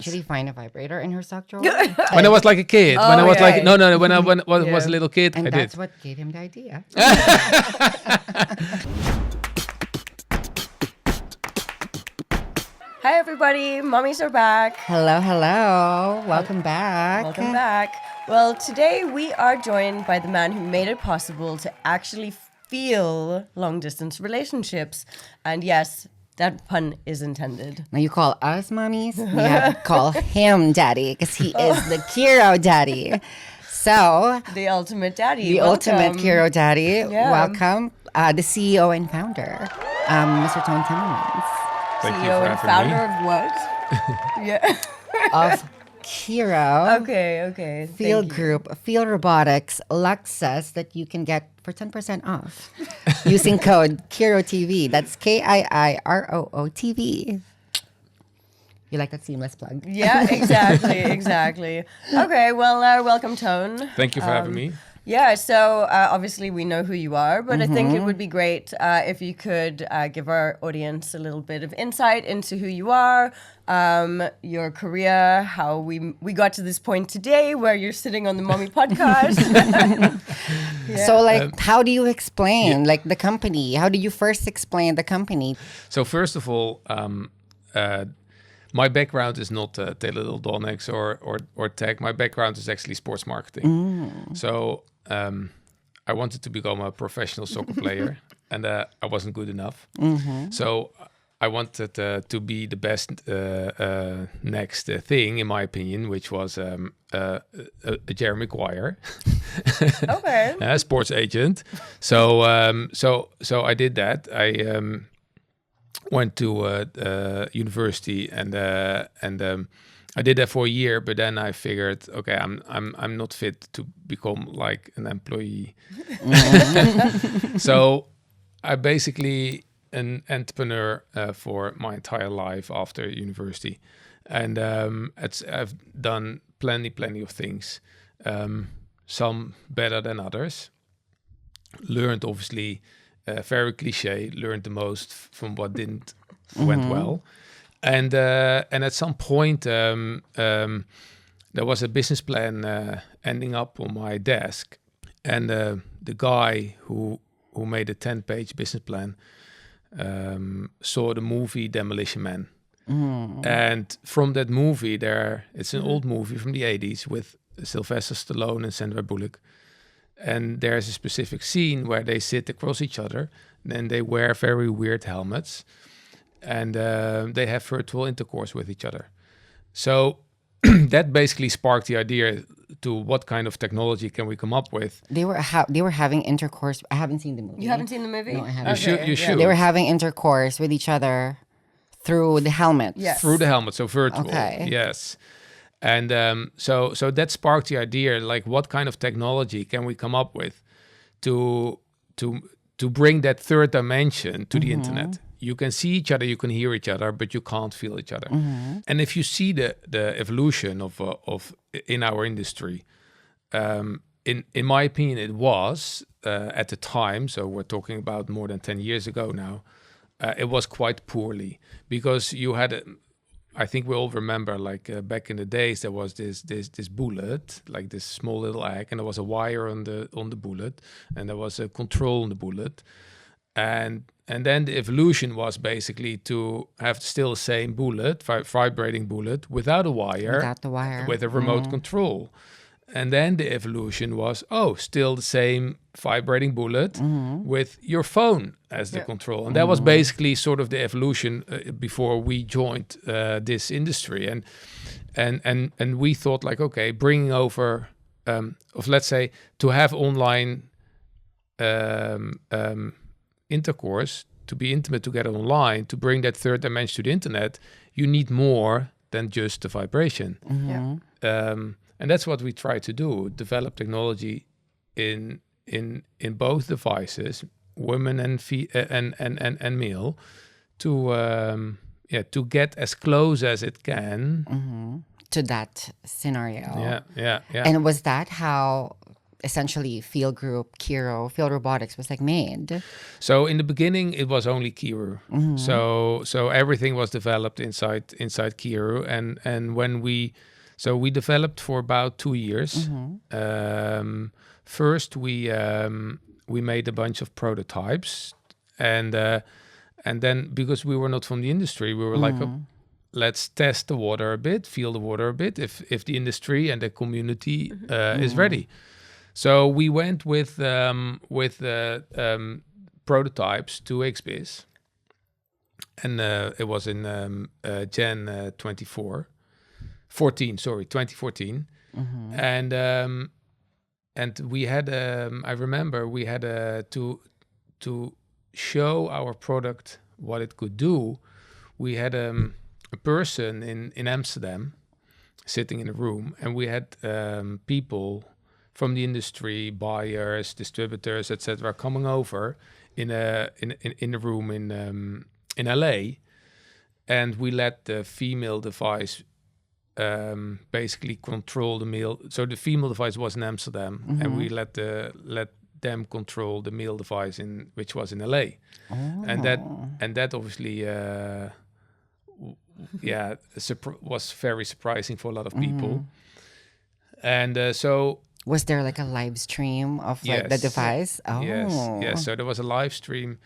Actually find a vibrator in her sock drawer. When I was like a kid. When I was like when I was a little kid, And I that's did. what gave him the idea. Hi everybody, mommies are back. Hello, hello. Welcome back. Welcome back. Well, today we are joined by the man who made it possible to actually feel long distance relationships. And yes, that pun is intended. Now you call us mommies, we have to call him daddy because he is the Kiiroo Daddy. So, The ultimate daddy. the ultimate Kiiroo Daddy. Yeah. Welcome, the CEO and founder, Mr. Toon Timmermans Thank you CEO for and having founder me. of what? Yeah. of Kiiroo. Okay. Thank you. FeelGroup, Feel Robotics, Lux says that you can get for 10% off using code KiirooTV. That's KiirooTV. You like that seamless plug? Yeah, exactly. Okay, well, welcome, Tone. Thank you for having me. Yeah, so obviously we know who you are, but I think it would be great if you could give our audience a little bit of insight into who you are, your career, how we got to this point today where you're sitting on the Mommy podcast. So, how do you explain, the company? How do you first explain the company? So first of all, my background is not teledildonics or tech. My background is actually sports marketing. So I wanted to become a professional soccer player, and I wasn't good enough. So I wanted to be the best next thing, in my opinion, which was a Jeremy Maguire, Okay. a sports agent. So I did that. I went to university and I did that for a year, but then I figured, okay, I'm not fit to become like an employee. So I basically an entrepreneur for my entire life after university, and I've done plenty of things, some better than others. Learned obviously. Very cliche. Learned the most from what didn't went well, and at some point there was a business plan ending up on my desk, and the guy who made a 10-page business plan saw the movie Demolition Man, and from that movie it's an old movie from the 80s with Sylvester Stallone and Sandra Bullock. And there's a specific scene where they sit across each other and they wear very weird helmets and they have virtual intercourse with each other. So that basically sparked the idea to what kind of technology can we come up with. They were having intercourse. I haven't seen the movie. You haven't seen the movie? No, I haven't. You should. They were having intercourse with each other through the helmet. Yes. Through the helmet, so virtual. Okay. Yes. And so that sparked the idea, like what kind of technology can we come up with to bring that third dimension to the internet? You can see each other, you can hear each other, but you can't feel each other. And if you see the evolution of in our industry, in my opinion, it was at the time. So we're talking about more than 10 years ago now. It was quite poorly because you had I think we all remember, back in the days, there was this bullet, like this small little egg, and there was a wire on the bullet, and there was a control on the bullet, and then the evolution was basically to have still the same bullet, vibrating bullet, without a wire, with a remote control. And then the evolution was, still the same vibrating bullet with your phone as the control. And that was basically sort of the evolution before we joined this industry. And we thought like, okay, bringing over, of let's say, to have online intercourse, to be intimate together online, to bring that third dimension to the internet, you need more than just the vibration. And that's what we try to do: develop technology in both devices, women and male, to get as close as it can to that scenario. Yeah. And was that how essentially FeelGroup, Kiiroo, Field Robotics was like made? So in the beginning, it was only Kiiroo. So everything was developed inside Kiiroo, and when we developed for about 2 years. First, we made a bunch of prototypes, and then because we were not from the industry, we were like, oh, let's test the water a bit, feel the water a bit, if the industry and the community is ready. So we went with prototypes to XBiz, and it was in Jan 2014, and we had I remember we had to show our product what it could do. We had a person in Amsterdam sitting in a room, and we had people from the industry, buyers, distributors, etc., coming over in a room in LA, and we let the female device basically control the male. So the female device was in Amsterdam, and we let them control the male device which was in LA, and that obviously was very surprising for a lot of people. And so was there like a live stream of like the device? Oh, yes. So there was a live stream,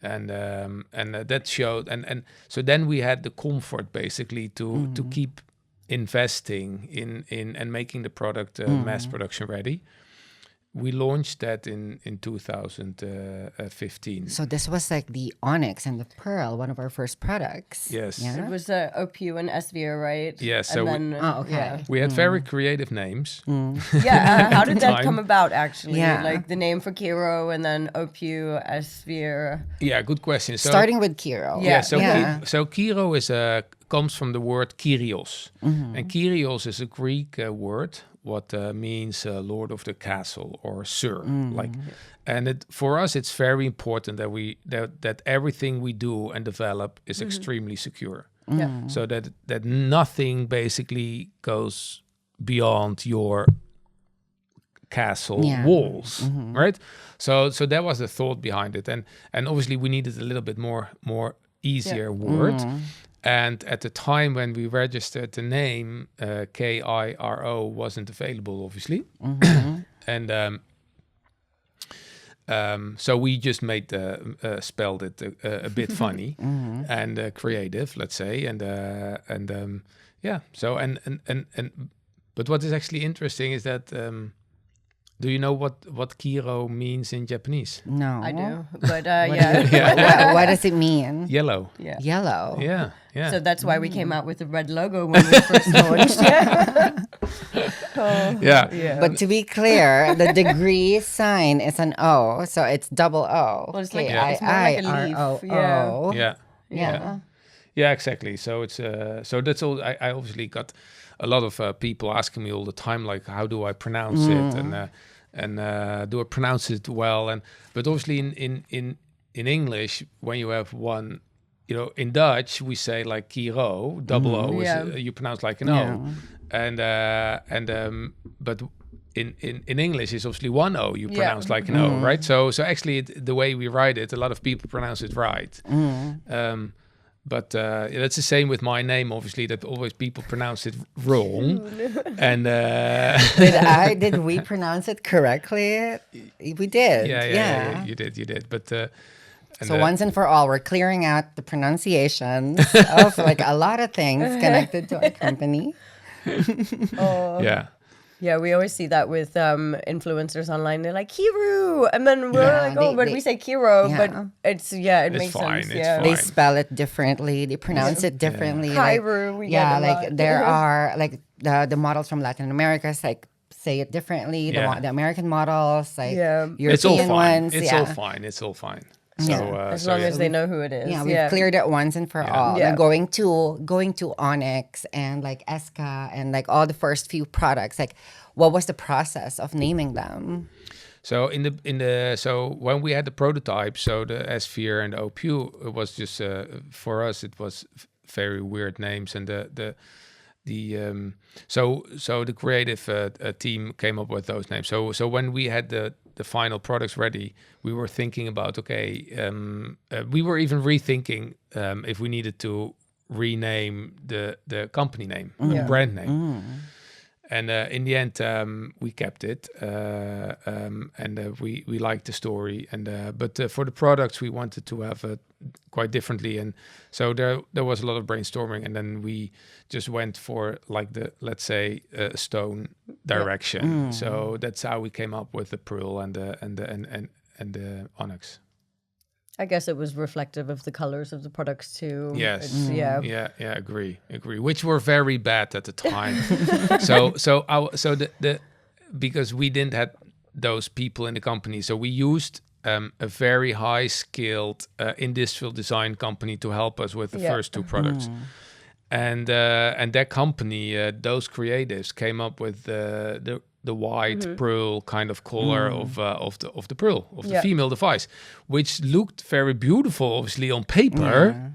and that showed, and so then we had the comfort basically to keep investing in and making the product mass production ready. We launched that in 2015. So this was like the Onyx and the Pearl, one of our first products. Yes. Yeah? It was OPU and SVR, right? Yes. So we had very creative names. How did that come about, actually? Yeah. Like the name for Kiiroo and then OPU, SVR. Yeah, good question. So, starting with Kiiroo. So Kiiroo comes from the word Kyrios. And Kyrios is a Greek word what means Lord of the Castle or Sir. And for us, it's very important that everything we do and develop is extremely secure. So that nothing basically goes beyond your castle walls, right? So that was the thought behind it, and obviously we needed a little bit more easier word. And at the time when we registered the name, Kiiro wasn't available, obviously. And so we just made spelled it a bit funny and creative, let's say. But what is actually interesting is that do you know what Kiiroo means in Japanese? No. I do. But What does it mean? Yellow. Yellow. Yeah. So that's why we came out with the red logo when we first launched. But to be clear, the degree sign is an O, so it's double O. Well, it's like it's more like a leaf. Yeah, exactly. So it's so that's all. I obviously got a lot of people asking me all the time, like, how do I pronounce it, and do I pronounce it well? But obviously in English, when you have one, in Dutch we say like Kiiroo, double O, you pronounce like an O, but in English it's obviously one O, you pronounce like an O, right? So actually the way we write it, a lot of people pronounce it right. But that's the same with my name, obviously, that always people pronounce it wrong. And did we pronounce it correctly? We did. Yeah, you did. But so once and for all, we're clearing out the pronunciations of like a lot of things connected to our company. Yeah, we always see that with influencers online. They're like, Kiiroo! And then we're but we say Kiiroo, but it makes fine, sense. it's fine. They spell it differently. They pronounce it differently. Kiiroo, there are like the models from Latin America, like say it differently. The American models, like European it's all fine. ones. It's all fine. So as long as they know who it is. Yeah, we've cleared it once and for all. Yeah. And going to Onyx and like Eska and like all the first few products, like what was the process of naming them? So so when we had the prototype, so the S-Sphere and the OPU, it was just for us it was very weird names, and the so the creative team came up with those names. So when we had the final products ready, we were thinking about we were even rethinking if we needed to rename the company name, the brand name. And in the end, we kept it, and we liked the story. But for the products, we wanted to have it quite differently, and so there was a lot of brainstorming, and then we just went for like the, let's say, stone direction. So that's how we came up with the pearl and the onyx. I guess it was reflective of the colors of the products too. Yes. Yeah. Agree. Which were very bad at the time. Because we didn't have those people in the company, so we used a very high skilled industrial design company to help us with the first two products. And that company, those creatives came up with the white pearl kind of color of the pearl of the female device, which looked very beautiful, obviously on paper,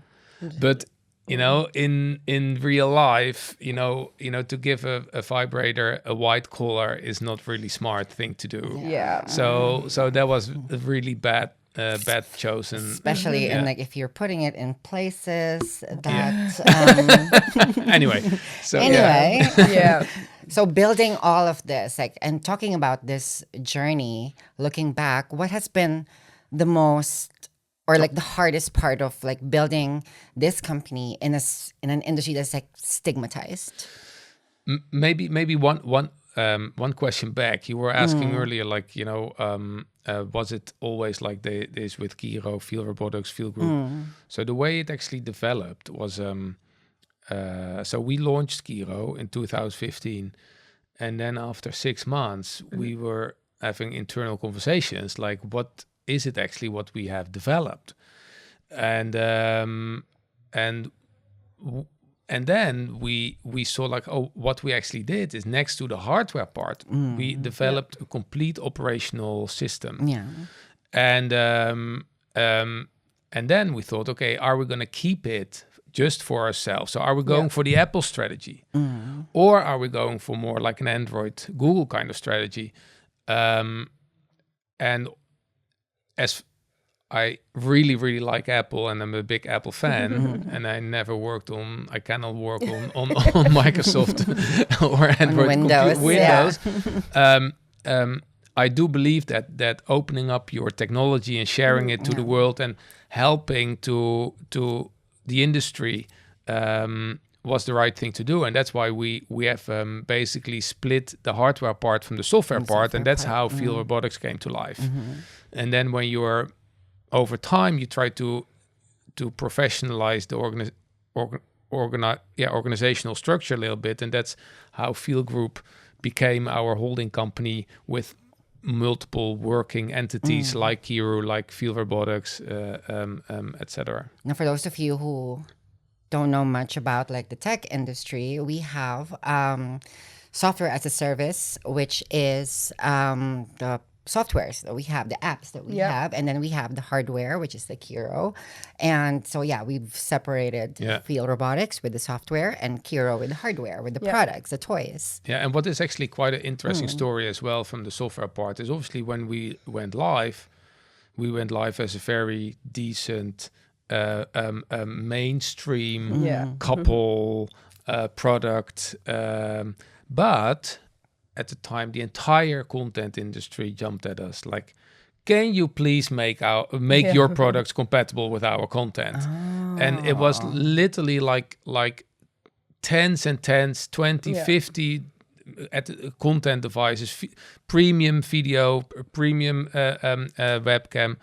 but in real life, to give a vibrator a white color is not really smart thing to do. Yeah. So that was a really bad chosen, especially in like if you're putting it in places that anyway. Yeah. So building all of this, like, and talking about this journey, looking back, what has been the most, or like the hardest part of like building this company in an industry that's like stigmatized? Maybe one question back. You were asking earlier, like, was it always like this with Kiiroo, Feel Robotics, FeelGroup? So the way it actually developed was, so we launched Kiiroo in 2015, and then after 6 months, we were having internal conversations like, what is it actually what we have developed? And then we saw like, what we actually did is next to the hardware part, we developed a complete operational system. Yeah. And then we thought, okay, are we going to keep it just for ourselves? So are we going for the Apple strategy? Or are we going for more like an Android, Google kind of strategy? And as I really, really like Apple, and I'm a big Apple fan, and I cannot work on Microsoft or Android Windows. I do believe that opening up your technology and sharing it to the world and helping to the industry was the right thing to do, and that's why we have basically split the hardware part from the software part, and that's how Feel Robotics came to life. And then when you're over time, you try to professionalize the organizational structure a little bit, and that's how FeelGroup became our holding company with multiple working entities like Kiiroo, like Feel Robotics, etc. Now, for those of you who don't know much about like the tech industry, we have software as a service, which is the softwares that we have, the apps that we have, and then we have the hardware, which is the Kiiroo. And so we've separated Feel Robotics with the software and Kiiroo with the hardware, with the products, the toys. Yeah, and what is actually quite an interesting story as well from the software part is obviously when we went live as a very decent mainstream couple product, but at the time, the entire content industry jumped at us like, can you please make your products compatible with our content? And it was literally like tens and tens, 20, 50 at content devices, premium video, premium webcam.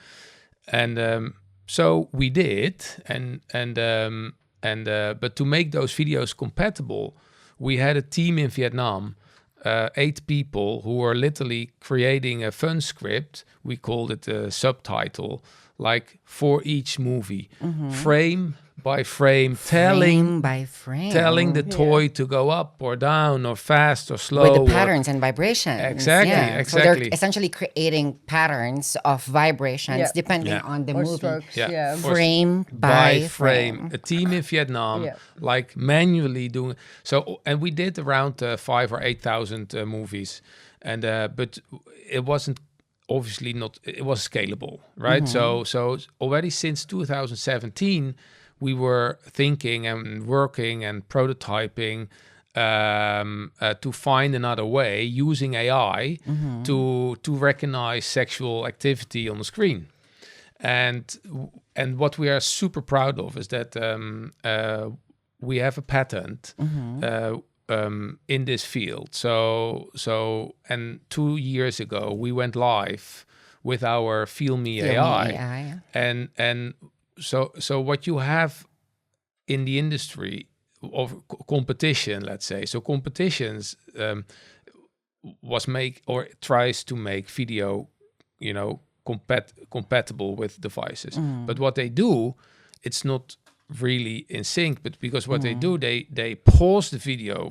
And so we did. But to make those videos compatible, we had a team in Vietnam, 8 people who were literally creating a fun script. We called it a subtitle, like for each movie, frame by frame, Frame by frame. telling the toy to go up or down or fast or slow. With the or- patterns and vibrations. Exactly, Yeah. So exactly. they're essentially creating patterns of vibrations Yeah. depending Yeah. on the Or movie. strokes. Yeah. Yeah. Or Frame by frame. A team in Vietnam, Yeah. like manually doing so, and we did around 5 or 8,000 movies, and but it wasn't obviously not. It was scalable, right? So already since 2017, we were thinking and working and prototyping to find another way using AI to recognize sexual activity on the screen. And what we are super proud of is that we have a patent in this field. So and 2 years ago we went live with our Feel Me Feel Me AI, AI. and so what you have in the industry of competition, let's say, so competitions was make or tries to make video, compatible with devices. But what they do, it's not really in sync. But because what they do, they pause the video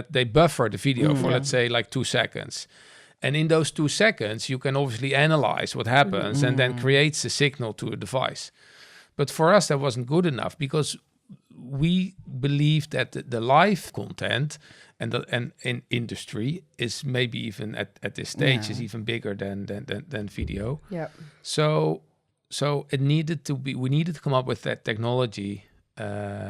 they buffer the video for let's say like 2 seconds. And in those 2 seconds, you can obviously analyze what happens and then creates a signal to a device. But for us, that wasn't good enough because we believe that the live content and in industry is maybe even at this stage is even bigger than video. Yeah. So it needed to be. We needed to come up with that technology,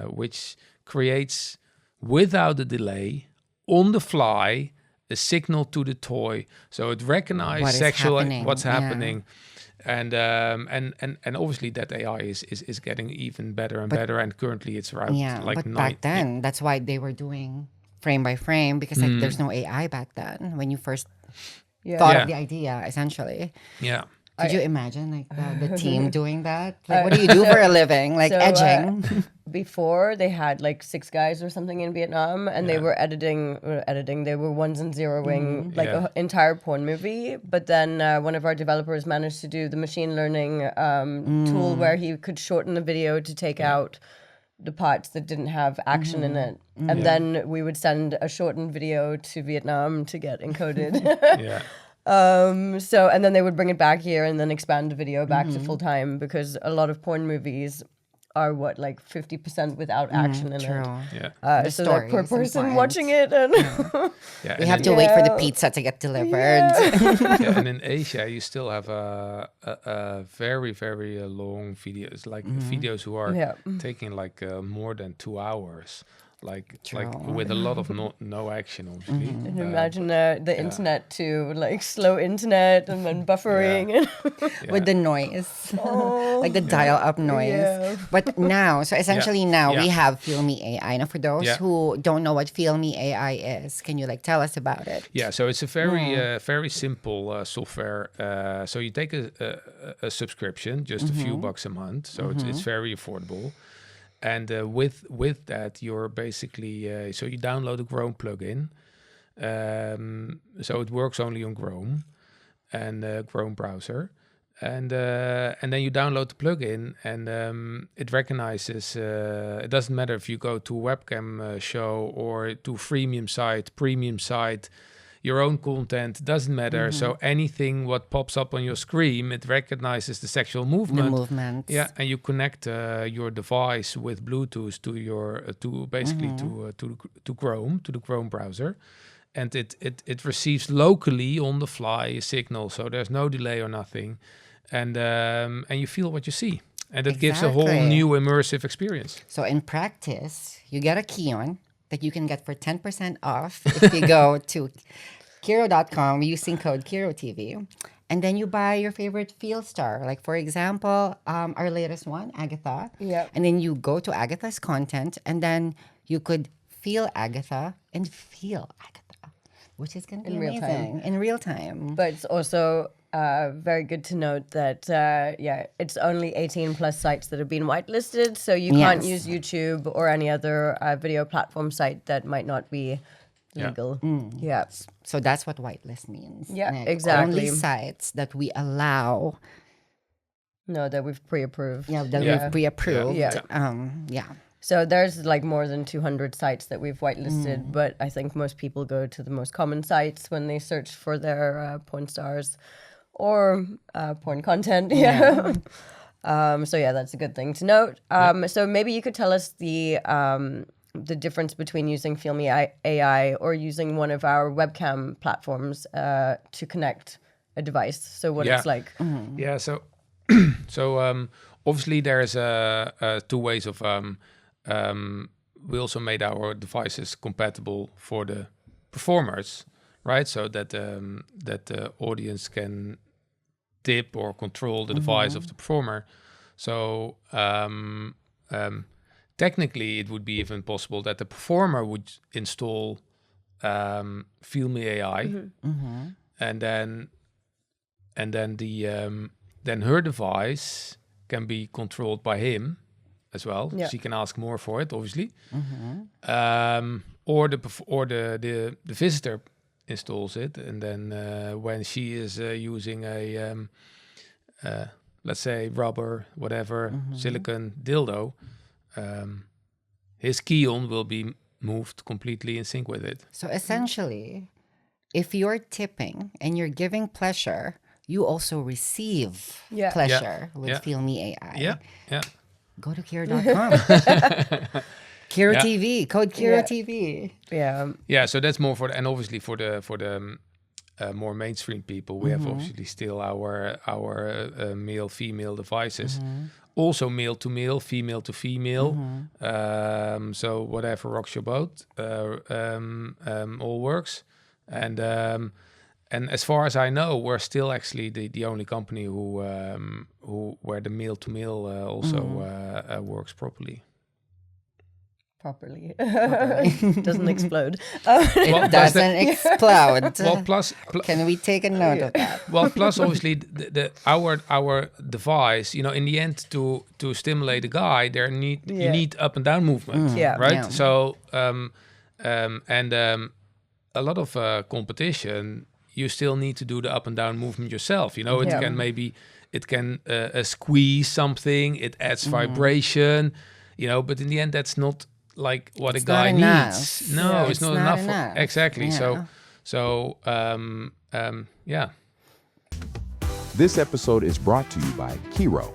which creates without a delay, on the fly, a signal to the toy, so it recognizes What is sexual happening, what's yeah. happening. And obviously that AI is getting even better and better, and currently it's around Yeah, like but 9. back then, that's why they were doing frame by frame because like there's no AI back then when you first thought Yeah. of the idea. Essentially, Yeah. could you imagine like the team doing that? Like, what do you do for a living? Like So, edging. before they had like 6 guys or something in Vietnam, and they were editing. They were ones and zeroing like Yeah. an entire porn movie. But then one of our developers managed to do the machine learning tool where he could shorten the video to take out the parts that didn't have action in it, and then we would send a shortened video to Vietnam to get encoded. Yeah. So, and then they would bring it back here and then expand the video back to full time, because a lot of porn movies are like 50% without action in True. it. Yeah. The So that story poor is person important. watching it, and Yeah. We and have in- to wait for the Yeah. pizza to get delivered. yeah, and in Asia, you still have a very, very long videos, like videos who are Yeah. taking like more than 2 hours, like True. with a lot of no action, obviously. and imagine the internet too, like slow internet and then buffering. Yeah. And With the noise, like the dial-up noise. Yeah. But now, so essentially now we Yeah. have Feel Me AI. Now, for those Yeah. who don't know what Feel Me AI is, can you like tell us about it? Yeah, so it's a very simple software. So you take a subscription, just a few bucks a month. So it's very affordable. And with that, you're basically so you download a Chrome plugin. So it works only on Chrome and Chrome browser. And then you download the plugin, and it recognizes. It doesn't matter if you go to a webcam show or to freemium site, premium site, your own content, doesn't matter. So anything what pops up on your screen, it recognizes the sexual The movement. movements. Yeah, and you connect your device with Bluetooth to your to Chrome, to the Chrome browser, and it receives locally on the fly a signal, so there's no delay or nothing, and you feel what you see, and it gives a whole Exactly. new immersive experience. So in practice, you get a key-on that you can get for 10% off if you go to Kiiroo.com using code KiirooTV. And then you buy your favorite Feel Star. Like, for example, our latest one, Agatha. Yeah. And then you go to Agatha's content, and then you could feel Agatha and feel Agatha, which is going to be In real time. amazing. In real time. But it's also very good to note that, it's only 18 plus sites that have been whitelisted. So you can't Yes. use YouTube or any other video platform site that might not be Yeah. legal. Yeah. So that's what whitelist means. Yeah, Like, exactly. Only sites that we allow No, that we've pre-approved. Yeah, that Yeah. we've pre-approved. Yeah. Yeah. So there's like more than 200 sites that we've whitelisted, but I think most people go to the most common sites when they search for their porn stars or porn content. Yeah. So yeah, that's a good thing to note. So maybe you could tell us the difference between using FeelMe AI or using one of our webcam platforms to connect a device. So what it's like. Yeah, so obviously there's two ways of we also made our devices compatible for the performers, right? So that that the audience can tip or control the device of the performer. So technically it would be even possible that the performer would install FeelMe AI, and then then her device can be controlled by him as well. Yeah. She can ask more for it, obviously. Or the visitor installs it, and then when she is using a let's say rubber, whatever, silicone dildo, his key on will be moved completely in sync with it. So essentially, if you're tipping and you're giving pleasure, you also receive Yeah. pleasure with Yeah. FeelMe AI. Yeah. Go to Kiiroo.com. KiirooTV, code KiirooTV. Yeah. Yeah, so that's more for and obviously for the more mainstream people, we have obviously still our male female devices, also male to male, female to female. So whatever rocks your boat, all works. And as far as I know, we're still actually the only company who where the male to male also works properly. Properly. Doesn't explode. It doesn't explode. Well, plus Can we take a note of that? well, plus obviously our device, you know, in the end to stimulate a guy, you need up and down movement, Yeah. right? Yeah. So a lot of competition, you still need to do the up and down movement yourself. You know, it can squeeze something, it adds vibration, you know, but in the end, that's not like what It's a guy not enough. needs. No, Yeah, it's not enough. Exactly. Yeah. So yeah. This episode is brought to you by Kiiroo.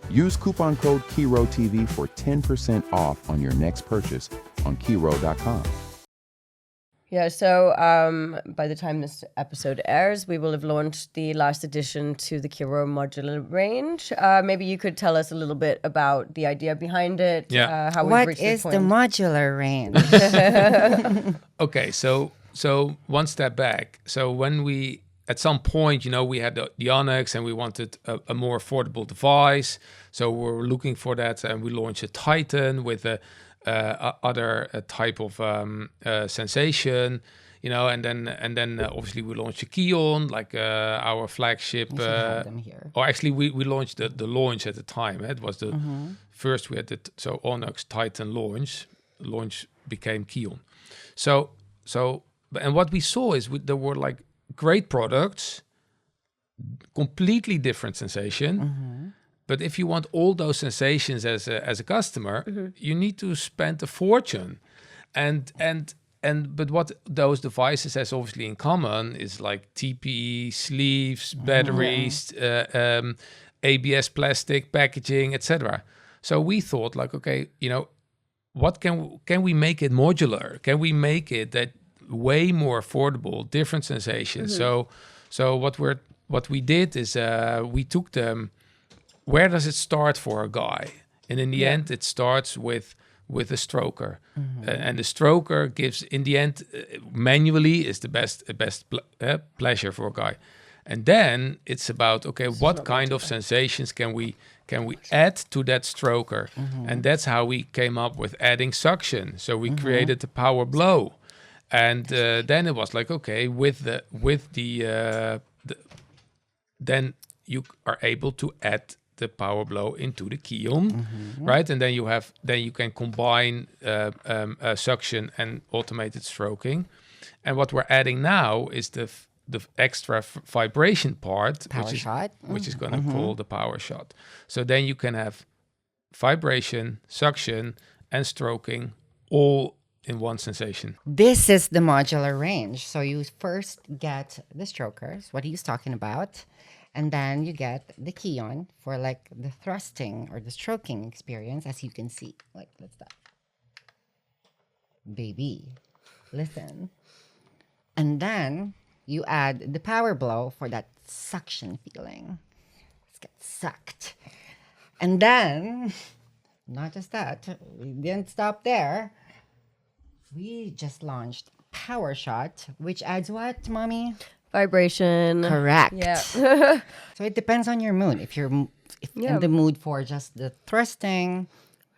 Use coupon code KiirooTV for 10% off on your next purchase on Kiiroo.com. Yeah, so by the time this episode airs, we will have launched the last addition to the Kiiroo modular range. Maybe you could tell us a little bit about the idea behind it. Yeah. How we've What reached is this the point. modular range? Okay, so one step back. So when we at some point, you know, we had the Onyx and we wanted a more affordable device. So we're looking for that, and we launched a Titan with a other type of sensation, you know, and then obviously we launched a Keyon, like our flagship. You should have them here. Or actually, we launched the launch at the time. It was the first we had so Onyx Titan launch became Keyon. So and what we saw is there were like great products, completely different sensation. But if you want all those sensations as a customer, you need to spend a fortune. But what those devices has obviously in common is like TPE, sleeves, batteries, ABS plastic packaging, etc. So we thought like, okay, you know, what can we make it modular? Can we make it that way more affordable, different sensations? So what we did is we took them. Where does it start for a guy? And in the end, it starts with a stroker, and the stroker gives, in the end, manually is the best pleasure for a guy. And then it's about, okay, what kind of sensations can we add to that stroker? And that's how we came up with adding suction. So we created the power blow, and then it was like, okay, then you are able to add the power blow into the Keyon, right? And then you can combine suction and automated stroking. And what we're adding now is the extra vibration part, Power shot. which is going to call the power shot. So then you can have vibration, suction, and stroking all in one sensation. This is the modular range. So you first get the strokers, what he's talking about, and then you get the Kion for like the thrusting or the stroking experience, as you can see. Like, let's stop. Baby, listen. And then you add the power blow for that suction feeling. Let's get sucked. And then, not just that, we didn't stop there. We just launched Power Shot, which adds what, Mommy? Vibration. Correct. Yeah. So it depends on your mood. If you're in the mood for just the thrusting,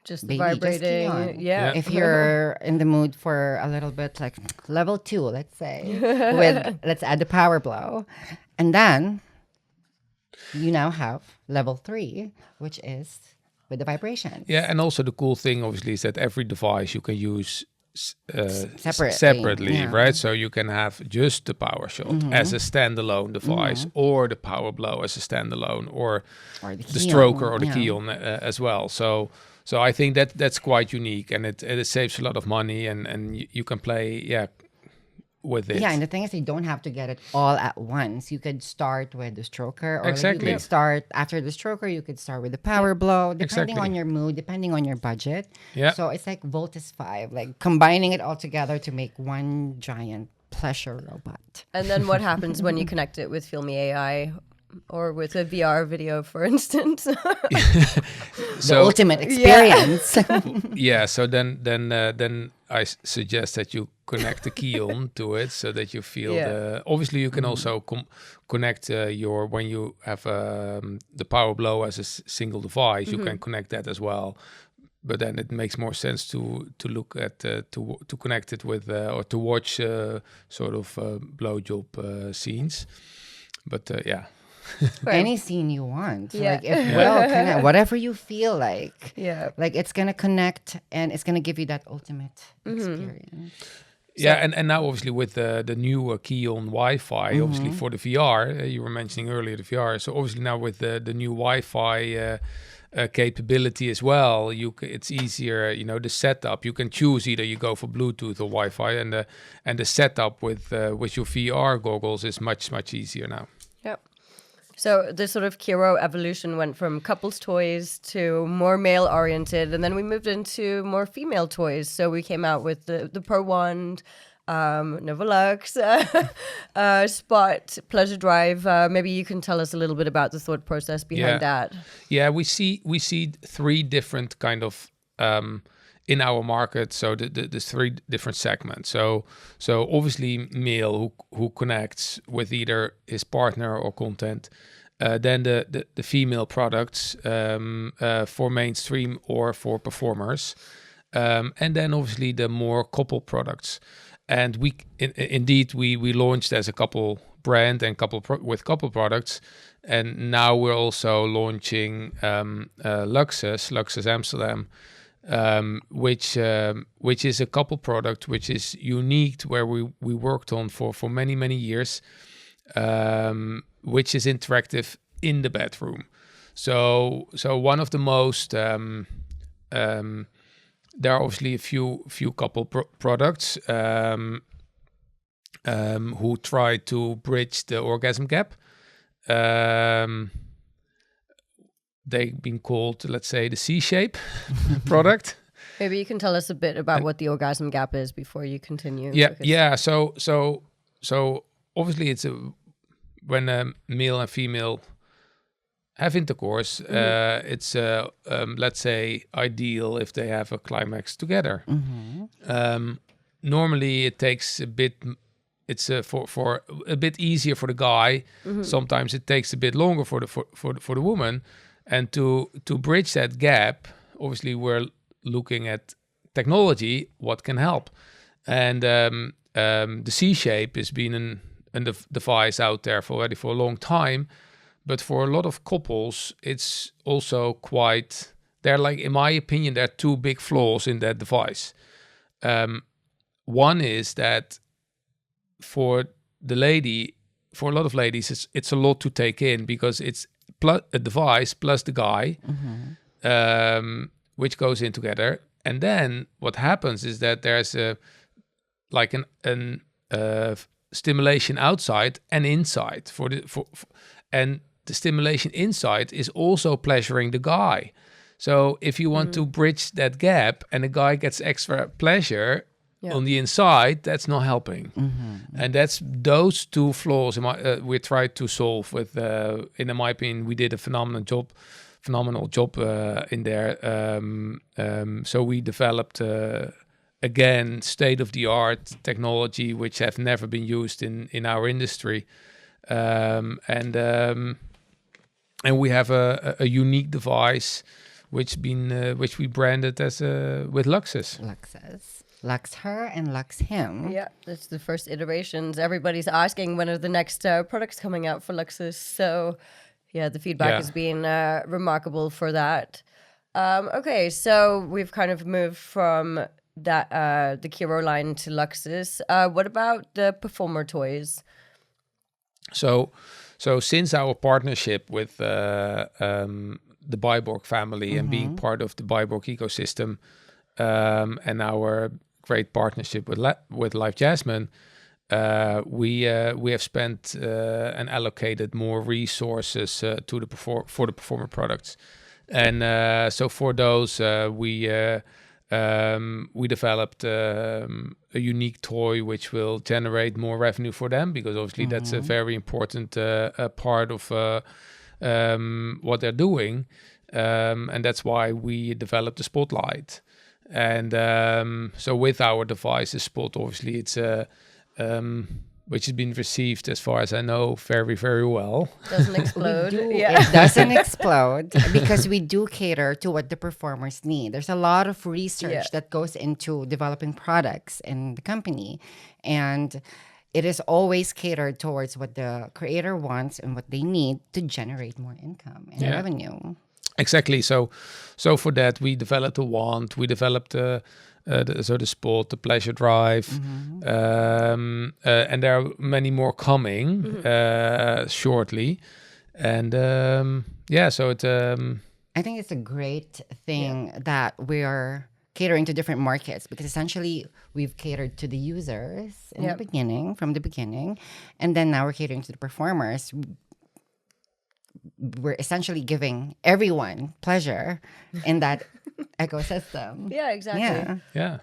Just baby, just vibrating. Kion. Yeah. If you're in the mood for a little bit like level 2, let's say, with let's add the power blow. And then you now have level 3, which is with the vibration. Yeah, and also the cool thing, obviously, is that every device you can use Separately, yeah. right? So you can have just the power shot as a standalone device, or the power blow as a standalone, or Or the Kion, stroker or the yeah. Kion as well. So I think that's quite unique, and it saves a lot of money, and you can play with it. Yeah, and the thing is, you don't have to get it all at once. You could start with the stroker, or Exactly. you could start after the stroker. You could start with the power blow, depending Exactly. on your mood, depending on your budget. Yeah. So it's like Voltus 5, like combining it all together to make one giant pleasure robot. And then what happens when you connect it with Feel Me AI or with a VR video, for instance? The ultimate experience. Yeah, so then I suggest that you connect the Kion to it, so that you feel the. Obviously, you can also connect your when you have the power blow as a single device. You can connect that as well, but then it makes more sense to look at to connect it with or to watch sort of blowjob scenes. But yeah. Any scene you want. Yeah. Like whatever you feel like. Yeah. Like it's gonna connect and it's gonna give you that ultimate experience. Yeah, and now obviously with the new Kion Wi-Fi, obviously for the VR, you were mentioning earlier the VR. So obviously now with the new Wi-Fi capability as well, it's easier. You know, the setup, you can choose either you go for Bluetooth or Wi-Fi, and the setup with your VR goggles is much easier now. Yep. So the sort of Kiiroo evolution went from couples toys to more male oriented, and then we moved into more female toys. So we came out with the Pro Wand, Novolux, Spot, Pleasure Drive. Maybe you can tell us a little bit about the thought process behind that. Yeah, we see 3 different kind of in our market. So the 3 different segments. So obviously male who connects with either his partner or content. Then the female products for mainstream or for performers. And then obviously the more couple products. And we indeed launched as a couple brand and with couple products. And now we're also launching Luxus Amsterdam, which is a couple product which is unique, where we worked on for many years, which is interactive in the bedroom. So one of the most there are obviously a few couple products who try to bridge the orgasm gap. They've been called, let's say, the C-shape product. Maybe you can tell us a bit about what the orgasm gap is before you continue. Yeah. So obviously it's when a male and female have intercourse, it's let's say ideal if they have a climax together. Normally it takes a bit. It's for a bit easier for the guy. Sometimes it takes a bit longer for the woman, and to bridge that gap, obviously we're looking at technology, what can help, and the C-shape has been a device out there already for a long time. But for a lot of couples, it's also quite. They're like, in my opinion, there are 2 big flaws in that device. One is that for the lady, for a lot of ladies, it's a lot to take in because it's a device plus the guy, which goes in together. And then what happens is that there's an stimulation outside and inside and the stimulation inside is also pleasuring the guy. So if you want to bridge that gap and the guy gets extra pleasure on the inside, that's not helping. And that's those two flaws we tried to solve with, in my opinion, we did a phenomenal job in there. So we developed, again, state-of-the-art technology, which have never been used in our industry. And we have a unique device which we branded as with Luxus. Lux her and Lux him. Yeah, that's the first iterations. Everybody's asking when are the next products coming out for Luxus. So yeah, the feedback has been remarkable for that. Okay, so we've kind of moved from that the Kiiroo line to Luxus. What about the performer toys? So since our partnership with the Byborg family and being part of the Byborg ecosystem, and our great partnership with Live Jasmine, we have spent and allocated more resources for the performer products, and so for those we developed a unique toy which will generate more revenue for them, because obviously that's a very important part of what they're doing, and that's why we developed the Spotlight. And so with our device, Spot, obviously it's which has been received, as far as I know, very, very well. Doesn't explode. It doesn't explode because we do cater to what the performers need. There's a lot of research that goes into developing products in the company, and it is always catered towards what the creator wants and what they need to generate more income and revenue. Exactly. So for that, we developed a wand. We developed the Spot, the Pleasure Drive, and there are many more coming shortly. And so it. I think it's a great thing that we are catering to different markets, because essentially we've catered to the users from the beginning, and then now we're catering to the performers. We're essentially giving everyone pleasure in that ecosystem. Yeah, exactly. Yeah.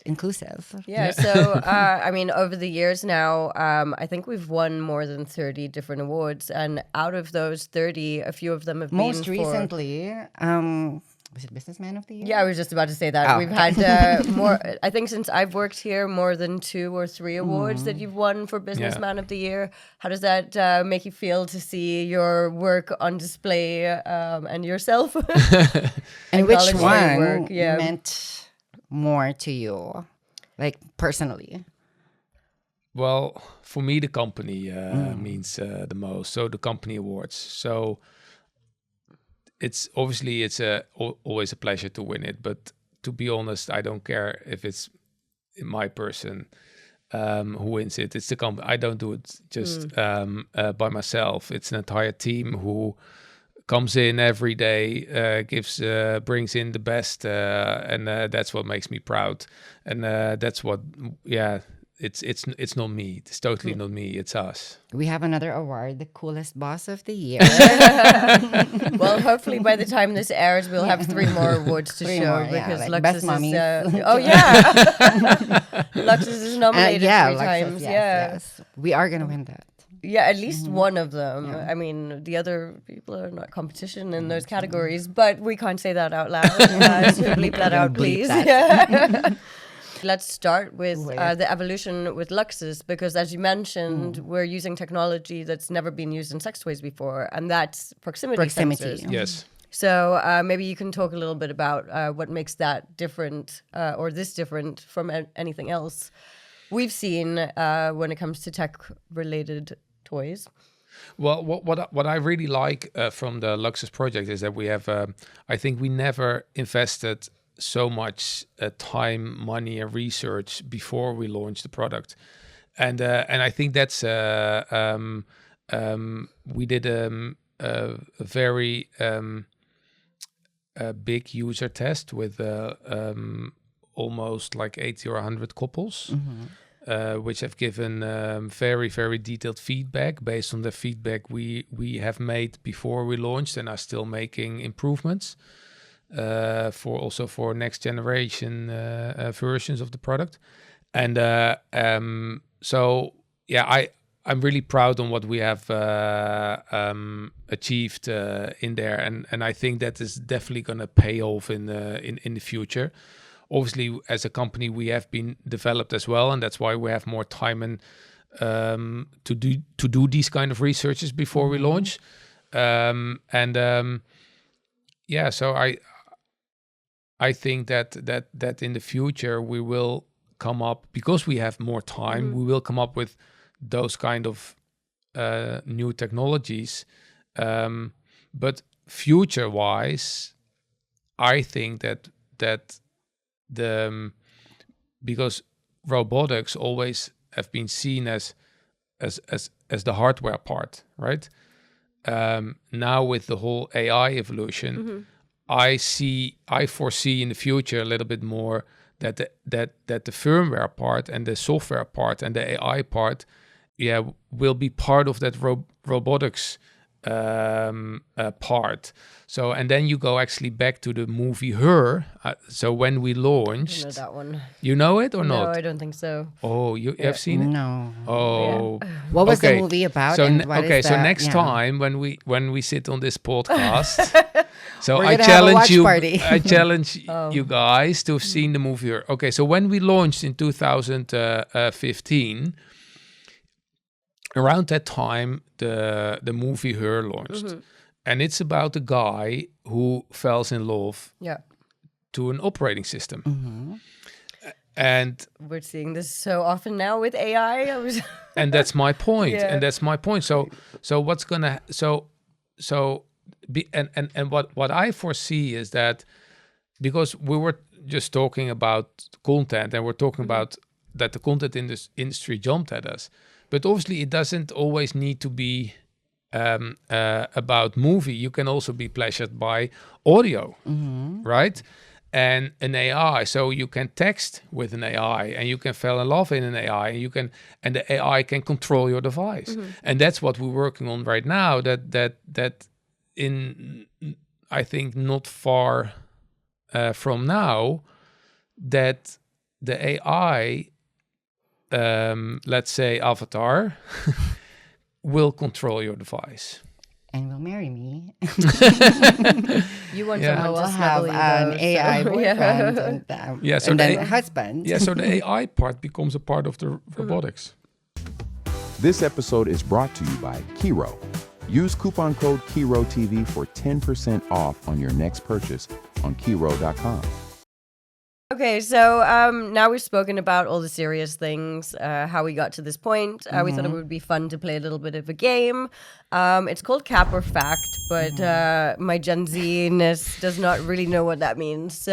Inclusive. Yeah. So, I mean, over the years now, I think we've won more than 30 different awards. And out of those 30, a few of them have Most been recently, was it Businessman of the Year? Yeah, I was just about to say that. We've had more, I think since I've worked here, more than 2 or 3 awards that you've won for Businessman of the Year. How does that make you feel to see your work on display and yourself? And which one meant more to you, like personally? Well, for me, the company means the most. So the company awards. So it's obviously always a pleasure to win it. But to be honest, I don't care if it's my person who wins it. It's the company. I don't do it just by myself. It's an entire team who comes in every day, brings in the best, and that's what makes me proud. And that's what, it's not me. It's totally not me. It's us. We have another award, the coolest boss of the year. Well, hopefully by the time this airs, we'll have 3 more awards to show, because like Luxus best mommies. Luxus is nominated 3 Luxus, times. Yes. We are gonna win that. Yeah, at least one of them. Yeah. I mean, the other people are not competition in those categories, but we can't say that out loud. So bleep that out, please. Let's start with the evolution with Luxus, because as you mentioned, we're using technology that's never been used in sex toys before, and that's proximity sensors. Yes. So maybe you can talk a little bit about what makes that different, or this different from anything else we've seen when it comes to tech-related toys. Well, what I really like from the Luxus project is that we have, I think we never invested so much time, money, and research before we launched the product. and I think that's we did a very a big user test with almost like 80 or 100 couples, which have given very, very detailed feedback based on the feedback we have made before we launched and are still making improvements for next generation versions of the product. And so, yeah, I'm really proud on what we have achieved in there, and I think that is definitely going to pay off in the future. Obviously, as a company, we have been developed as well, and that's why we have more time and to do these kind of researches before we launch. Yeah, so I think that in the future we will come up, because we have more time, we will come up with those kind of new technologies. But future-wise, I think that because robotics always have been seen as the hardware part, right? Now with the whole AI evolution, I foresee in the future a little bit more that the firmware part and the software part and the AI part, will be part of that robotics part. So, and then you go actually back to the movie Her. So when we launched, I know that one. You know it or No, not? I don't think so. Oh, you have seen it? No. Oh, What was okay. the movie about? So and what is so the- next yeah. time when we sit on this podcast, so We're I gonna have a challenge watch you. party. I challenge you guys to have seen the movie Her. Okay, so when we launched in 2015. Around that time, the movie Her launched, and it's about a guy who falls in love to an operating system, and We're seeing this so often now with AI. and that's my point, Yeah. and that's my point. So what's gonna what I foresee is that, because we were just talking about content, and we're talking about that the content in this industry jumped at us. But obviously, it doesn't always need to be about movie. You can also be pleasured by audio, right? And an AI. So you can text with an AI, and you can fall in love in an AI, and the AI can control your device. And that's what we're working on right now. That in, I think, not far from now, that the AI. Let's say Avatar, will control your device. And will marry me. You want Yeah. I someone will to have snuggle you, an though, AI so, boyfriend Yeah, so and then the- a husband. Yeah, so the AI part becomes a part of the robotics. This episode is brought to you by Kiiroo. Use coupon code KiirooTV for 10% off on your next purchase on Kiiroo.com. Okay, so now we've spoken about all the serious things, how we got to this point. We thought it would be fun to play a little bit of a game. It's called Cap or Fact, but my Gen Z-ness does not really know what that means. So,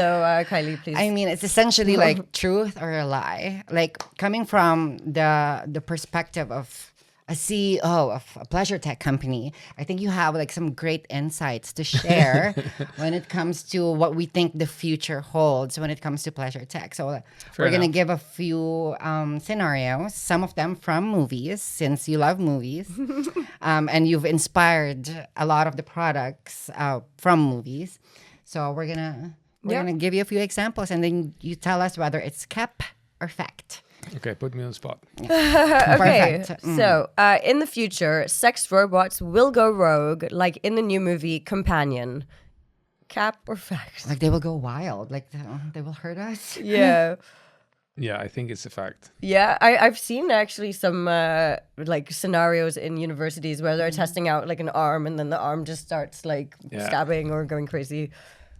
Kylie, please. I mean, it's essentially like truth or a lie. Like coming from the perspective of a CEO of a pleasure tech company, I think you have like some great insights to share when it comes to what we think the future holds when it comes to pleasure tech. So we're going to enough. give a few scenarios, some of them from movies, since you love movies. And you've inspired a lot of the products from movies. So we're gonna give you a few examples, and then you tell us whether it's cap or fact. Okay, put me on the spot. Okay, Perfect. so in the future, sex robots will go rogue, like in the new movie Companion. Cap or fact? Like they will go wild. Like they will hurt us. Yeah. Yeah, I think it's a fact. Yeah, I've seen actually some like scenarios in universities where they're testing out like an arm, and then the arm just starts like Yeah. stabbing or going crazy.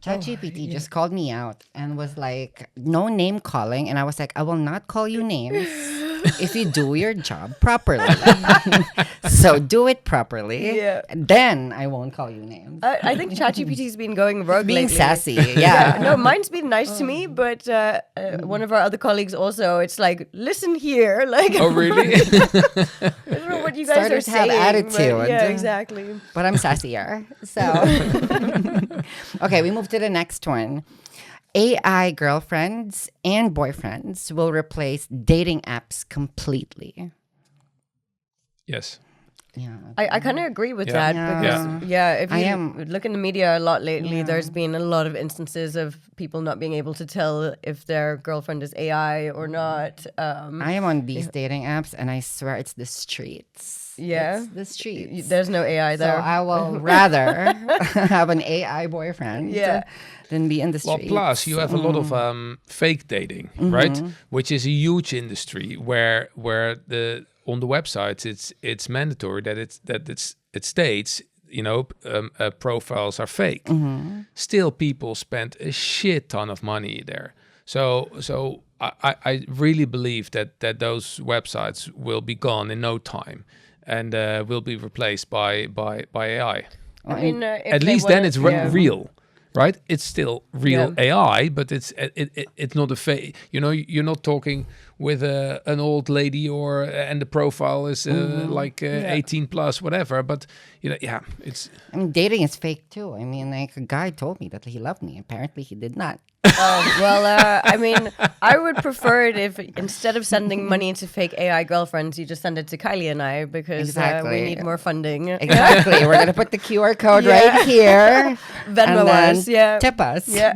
ChatGPT just called me out and was like, no name calling. And I was like, I will not call you names. if you do your job properly. So do it properly. Yeah. Then I won't call you names. I think ChatGPT's been going rogue Being lately. sassy. Yeah. No, mine's been nice to me, but one of our other colleagues also. It's like, listen here, like. Oh, really? I don't know what you guys Starters are have saying. attitude. But yeah, exactly. But I'm sassier. So, okay, we move to the next one. AI girlfriends and boyfriends will replace dating apps completely. Yes. Yeah. I kind of agree with Yeah. that Yeah. because if I you am- look in the media a lot lately, there's been a lot of instances of people not being able to tell if their girlfriend is AI or not. I am on these dating apps, and I swear it's the streets. Yeah. It's the streets. There's no AI So there. I will rather have an AI boyfriend than be in the Well, streets. plus you have a lot of fake dating, right? Which is a huge industry where the on the websites it's mandatory that it states profiles are fake. Still, people spend a shit ton of money there. So I really believe that those websites will be gone in no time and will be replaced by AI. I mean, if At they least then wanna- it's yeah. real, right? It's still real AI, but it's not a fake. You're not talking with an old lady and the profile is 18 plus, whatever. But it's I mean, dating is fake too. I mean, like a guy told me that he loved me. Apparently, he did not. I mean, I would prefer it if instead of sending money into fake AI girlfriends, you just send it to Kylie and I because Exactly. we need more funding. Exactly. We're gonna put the QR code right here. Venmo and then us, yeah. Tip us. Yeah.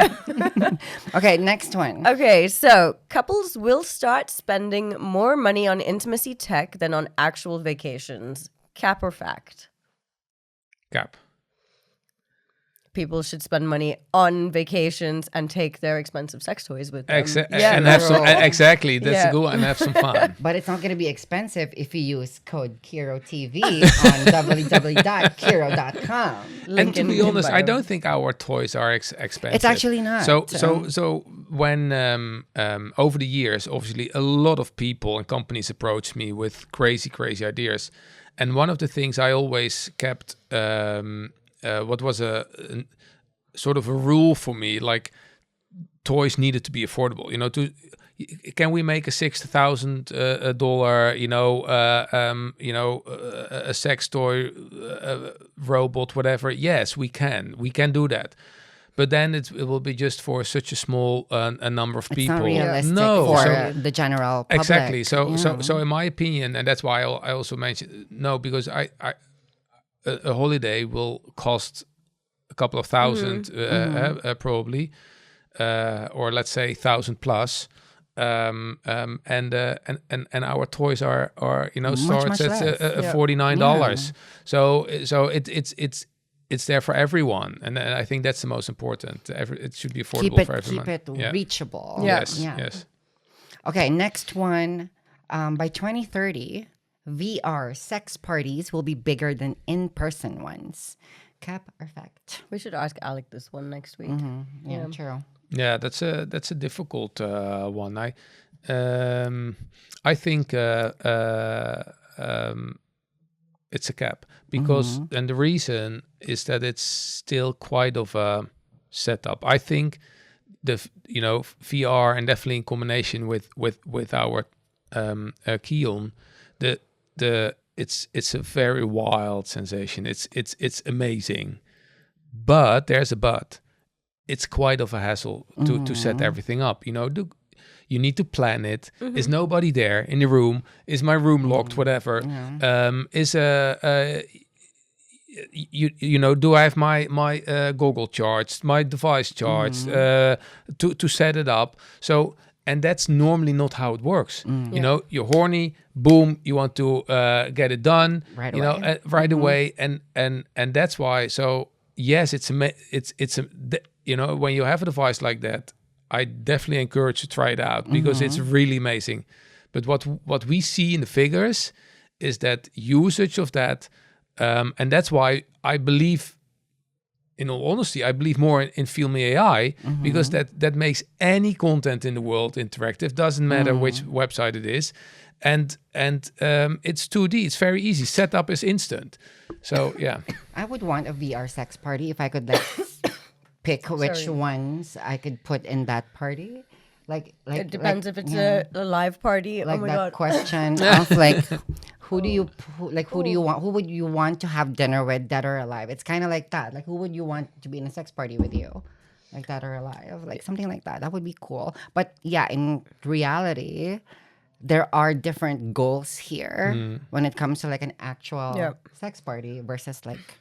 Okay, next one. Okay, so couples will start spending more money on intimacy tech than on actual vacations. Cap or fact? cap. People should spend money on vacations and take their expensive sex toys with them. And have some literal. exactly. That's Yeah. a good one. And have some fun. But it's not going to be expensive if you use code KiirooTV on www.kiiroo.com. And to in- be in honest, I bio. don't think our toys are expensive. It's actually not. So when over the years, obviously, a lot of people and companies approached me with crazy ideas, and one of the things I always kept, what was a sort of a rule for me, like toys needed to be affordable. Can we make a $6,000 a sex toy, robot, whatever? Yes, we can. We can do that. But then it will be just for such a small a number of It's people. not realistic No, for so- the general public. exactly. So Yeah. in my opinion, and that's why I also mentioned no, because a holiday will cost a couple of thousand probably, or let's say 1,000 plus. And our toys are starts much at less. $49. So it's there for everyone, and I think that's the most important. It should be affordable for everyone. Keep it Yeah. reachable. Yes, Yeah. yes. Okay, next one. By 2030, VR sex parties will be bigger than in-person ones. Cap or fact? We should ask Alec this one next week. Yeah, true. Yeah, that's a difficult one. I think it's a cap because, and the reason is that it's still quite of a setup. I think VR and definitely in combination with our Kion, it's a very wild sensation. It's amazing, but there's a but. It's quite of a hassle to set everything up. You need to plan it. Is nobody there in the room? Is my room locked? Whatever. Do I have my goggle charged, my device charged to set it up? So, and that's normally not how it works. You're horny, boom, you want to get it done Right away. right away, and that's why. So yes, when you have a device like that, I definitely encourage you to try it out because it's really amazing. But what we see in the figures is that usage of that, and that's why I believe, in all honesty, I believe more in Feel Me AI because that makes any content in the world interactive. Doesn't matter which website it is, and it's 2D. It's very easy. Setup is instant. So yeah, I would want a VR sex party if I could like pick which ones I could put in that party. Like It depends if it's a live party. like oh my that god. question of like who do you want, who would you want to have dinner with, dead or alive? It's kind of like that. Like who would you want to be in a sex party with you, like dead or alive, like something like that. That would be cool. But yeah, in reality there are different goals here when it comes to like an actual sex party versus like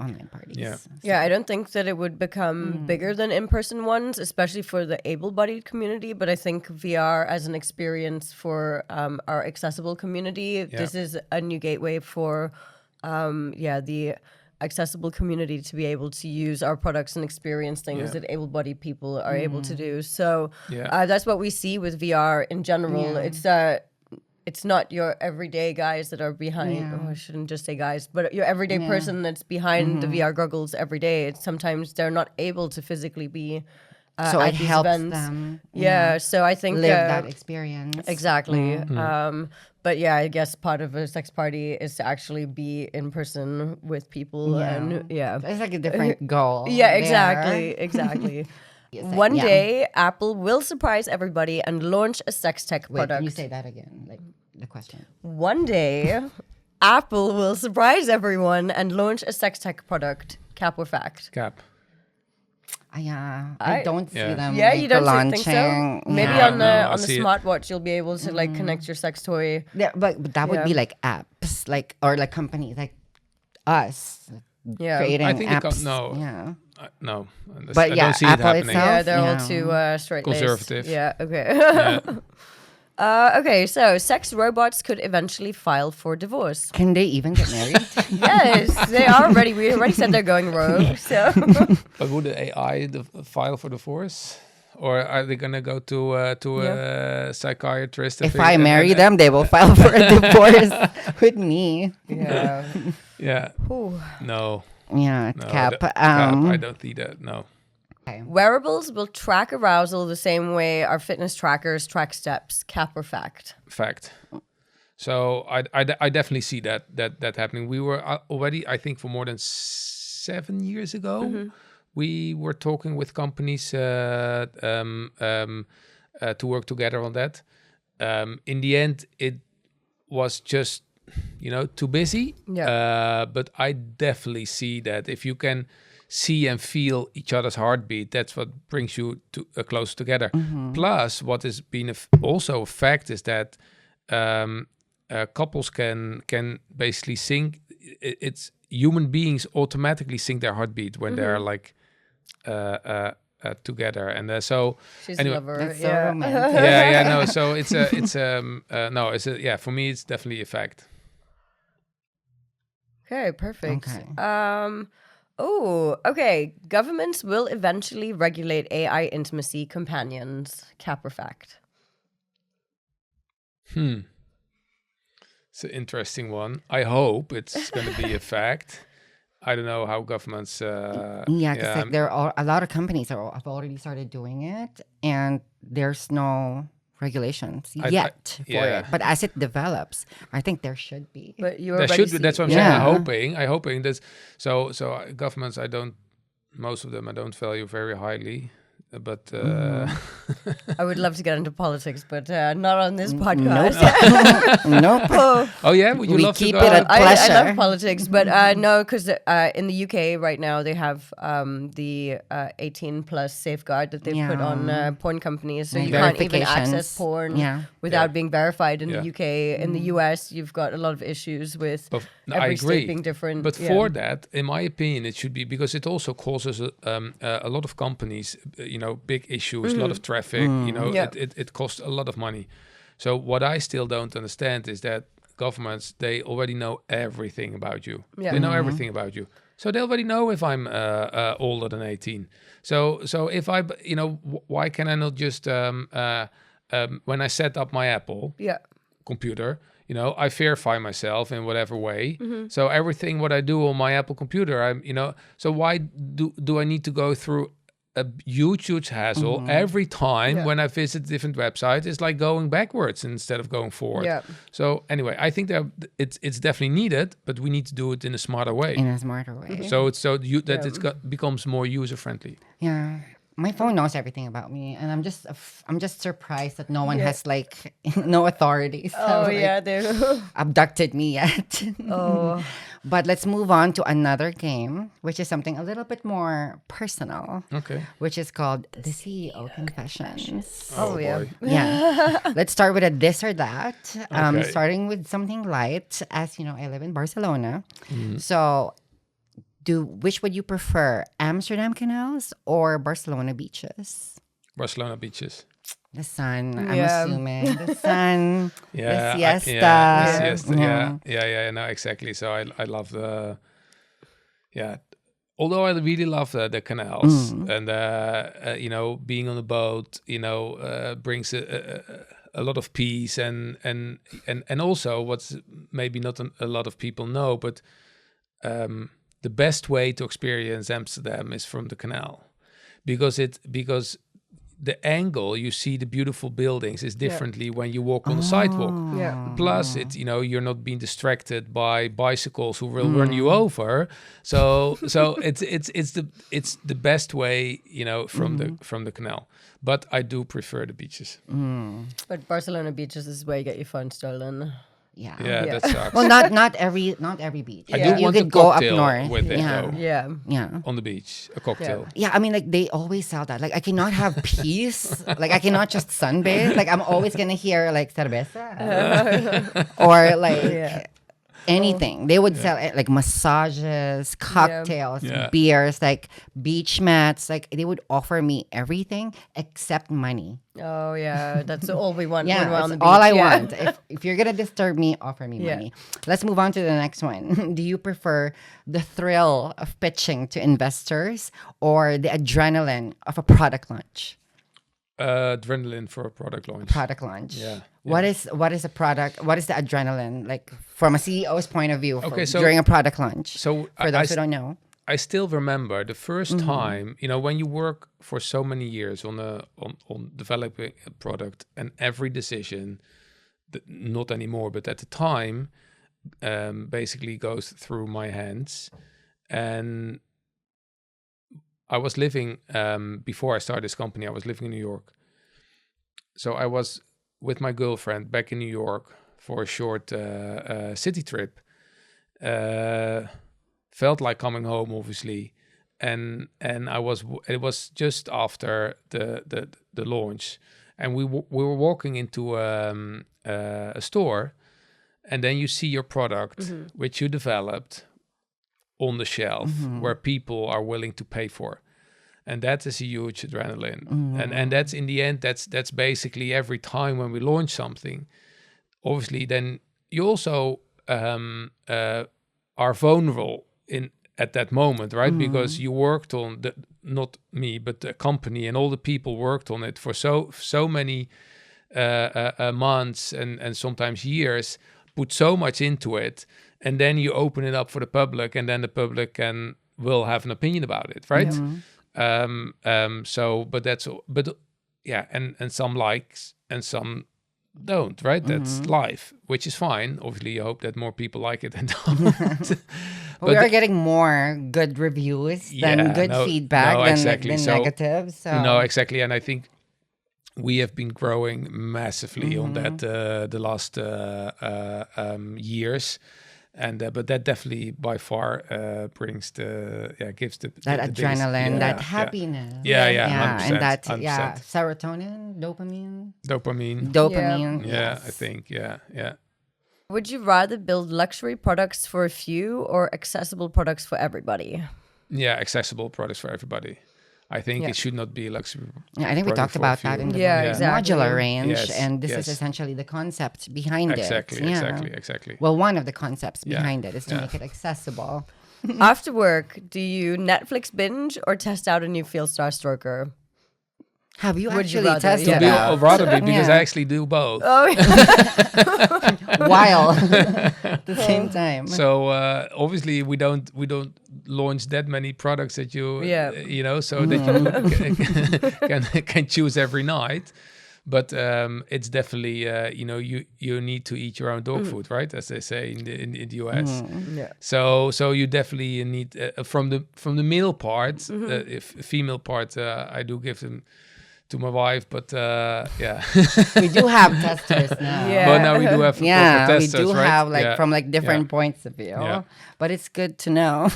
online parties. Yeah, I don't think that it would become bigger than in-person ones, especially for the able-bodied community. But I think VR as an experience for our accessible community, this is a new gateway for, the accessible community to be able to use our products and experience things that able-bodied people are able to do. So that's what we see with VR in general. It's not your everyday guys that are behind. Oh, I shouldn't just say guys, but your everyday person that's behind the VR goggles every day. It's sometimes they're not able to physically be. So at it these helps events. them. So I think Live that experience. exactly. But yeah, I guess part of a sex party is to actually be in person with people, and It's like a different goal. yeah, there. exactly. Yes, One day, Apple will surprise everybody and launch a sex tech Wait, product. can you say that again? Like the question. One day, Apple will surprise everyone and launch a sex tech product. Cap or fact? cap. Yeah, I don't see them. Yeah, like, you don't launching. think so? Maybe Yeah. on No, I the see it. smartwatch, you'll be able to like connect your sex toy. Yeah, but that would be like apps, like or like companies like us Yeah. creating I think apps. no. Yeah. No, But I yeah, don't see Apple it happening. itself- Yeah, they're all Yeah. too straight-laced. Conservative. Yeah, okay. Yeah. Okay, so sex robots could eventually file for divorce. Can they even get married? Yes, they are already. We already said they're going rogue. So But would the AI file for divorce, or are they gonna go to a psychiatrist? If I marry them, they will file for a divorce with me. yeah. yeah, Ooh. no, Yeah, it's no, cap. Cap, I don't see that. No, Wearables will track arousal the same way our fitness trackers track steps. Cap or fact? fact. So I definitely see that happening. We were already, I think, for more than 7 years ago, we were talking with companies to work together on that. In the end, it was just too busy. Yeah. But I definitely see that if you can see and feel each other's heartbeat, that's what brings you to close together. Plus, what has been also a fact is that couples can basically sync. It's human beings automatically sync their heartbeat when they're like together, and so She's anyway, a lover. That's so Yeah. romantic. no. So it's definitely a fact. Okay, perfect. Okay. Okay. Governments will eventually regulate AI intimacy companions. Cap or fact? It's an interesting one. I hope it's going to be a fact. I don't know how governments. Yeah, because like there are a lot of companies have already started doing it, and there's no regulations yet for it. But as it develops, I think there should be. But you there already should be. see- That's what I'm saying. I'm hoping that. So governments, most of them I don't value very highly. But I would love to get into politics, but not on this podcast. Nope. oh yeah, would you We love keep to go? it at I pleasure. love politics, but no, because in the UK right now they have the 18 plus safeguard that they put on porn companies, so And you can't even access verifications. porn Yeah. without being verified in the UK. In the Mm. US, you've got a lot of issues with But every I agree. state being different. But for that, in my opinion, it should be because it also causes a lot of companies, big issues, a lot of traffic. It costs a lot of money. So what I still don't understand is that governments, they already know everything about you. Yeah. They know everything about you. So they already know if I'm older than 18. So if why can I not just when I set up my Apple computer, I verify myself in whatever way. So everything what I do on my Apple computer, so why do I need to go through a huge hassle every time Yeah. when I visit different websites. It's like going backwards instead of going forward. Yeah. So anyway, I think that it's definitely needed, but we need to do it in a smarter way. In a smarter way. So it's that Yeah. it's becomes more user friendly. Yeah. My phone knows everything about me, and I'm just surprised that no one has like no authorities have, like, they abducted me yet. Oh. But let's move on to another game, which is something a little bit more personal, Okay. which is called the CEO Confessions. Oh, yeah. boy. Yeah. Let's start with a this or that. Okay. Starting with something light. As you know, I live in Barcelona. Mm-hmm. So which would you prefer, Amsterdam canals or Barcelona beaches? Barcelona beaches. The sun, Yeah. I'm assuming. The sun, Yeah, the siesta. the siesta. Yeah. Yeah. No, exactly. So I love the. Yeah, although I really love the canals and being on the boat, brings a lot of peace and also what's maybe not a lot of people know, but the best way to experience Amsterdam is from the canal, because the angle you see the beautiful buildings is differently when you walk on the sidewalk. Yeah. Plus, you're not being distracted by bicycles who will run you over. So it's the best way, from the canal. But I do prefer the beaches. But Barcelona beaches is where you get your phone stolen. Yeah. Yeah, Yeah. that sucks. Well, not every beach. I Yeah. do You want a could go up cocktail north. with it Yeah. though. Yeah. Yeah. On the beach, a cocktail. Yeah, I mean, like, they always sell that. Like, I cannot have peace. Like, I cannot just sunbathe. Like, I'm always gonna hear like cerveza or like Yeah. anything. They would sell like massages, cocktails, Yeah. beers, like beach mats. Like, they would offer me everything except money. Oh yeah, that's all we want. Yeah, when we're on that's the beach. all I Yeah. want. If you're gonna disturb me, offer me Yeah. money. Let's move on to the next one. Do you prefer the thrill of pitching to investors or the adrenaline of a product launch? Adrenaline for a product launch. Product launch. Yeah, What is a product? What is the adrenaline like from a CEO's point of view Okay, so- during a product launch? So For those who don't know. I still remember the first time, when you work for so many years on developing a product, and every decision, not anymore, but at the time, basically goes through my hands. And I was living, before I started this company, I was living in New York. So I was with my girlfriend back in New York for a short city trip. Felt like coming home, obviously, and it was just after the launch, and we were walking into a store, and then you see your product which you developed on the shelf where people are willing to pay for, and that is a huge adrenaline, and that's in the end that's basically every time when we launch something, obviously then you also are vulnerable at that moment, right? Because you worked on not me, but the company and all the people worked on it for so many months and sometimes years, put so much into it, and then you open it up for the public, and then the public will have an opinion about it, right? And some likes and some don't, right? That's life, which is fine. Obviously, you hope that more people like it than don't. We are getting more good reviews than good feedback than So, negative. So No, exactly. And I think we have been growing massively on that the last years. And but that definitely by far brings gives the that the biggest- adrenaline, that happiness. Yeah, 100%, and that 100%. serotonin, dopamine. Dopamine. Yeah, yes. I think. Yeah. Would you rather build luxury products for a few or accessible products for everybody? Yeah, accessible products for everybody. I think Yeah. it should not be a luxury. Yeah, I think we product talked for a about few. that in the Yeah, exactly. modular range, Yes, and this yes. is essentially the concept behind Exactly, it. Yeah. exactly. Well, one of the concepts Yeah, behind it is to yeah. make it accessible. After work, do you Netflix binge or test out a new Field-Star stroker? Have you Would you actually rather? tested Yeah. To be out? rather be because Yeah. I actually do both. While at the same time? So obviously we don't launch that many products that you so Mm-hmm. that you can choose every night. But it's definitely you need to eat your own dog food, right? As they say in the US. Yeah. So you definitely need from the male part, if female part, I do give them to my wife, but yeah. We do have testers now. Yeah. But now we do have Yeah, proper we testers, do right? have like Yeah. from like different Yeah. points of view. Yeah. But it's good to know.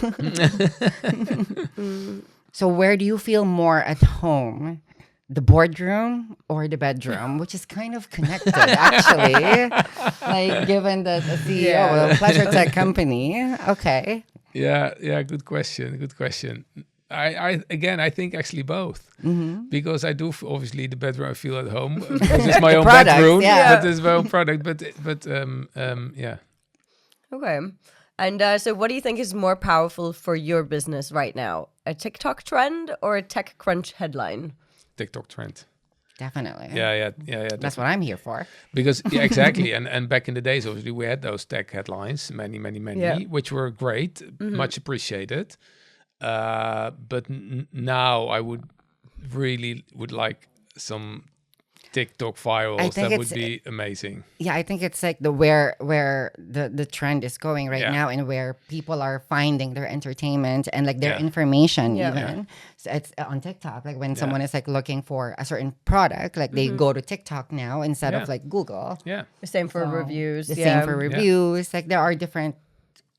So where do you feel more at home? The boardroom or the bedroom, which is kind of connected actually. Like given the CEO of a pleasure tech company. Okay. Yeah, good question. I think actually both, because I do obviously the bedroom I feel at home because it's my own products, bedroom, yeah. but it's my own product. But yeah. Okay. And so what do you think is more powerful for your business right now? A TikTok trend or a TechCrunch headline? TikTok trend. Definitely. Yeah. That's what I'm here for. Because exactly, and back in the days, obviously, we had those tech headlines, many, Yeah. which were great, much appreciated. But now I would like some TikTok virals. I think That would it's- be amazing. Yeah, I think it's like the where the trend is going right Yeah. now, and where people are finding their entertainment and like their Yeah. information Yeah. even. So it's on TikTok. Like when someone is like looking for a certain product, like they go to TikTok now instead Yeah. of like Google. Yeah. The same for So, reviews. The yeah. same for reviews. Like there are different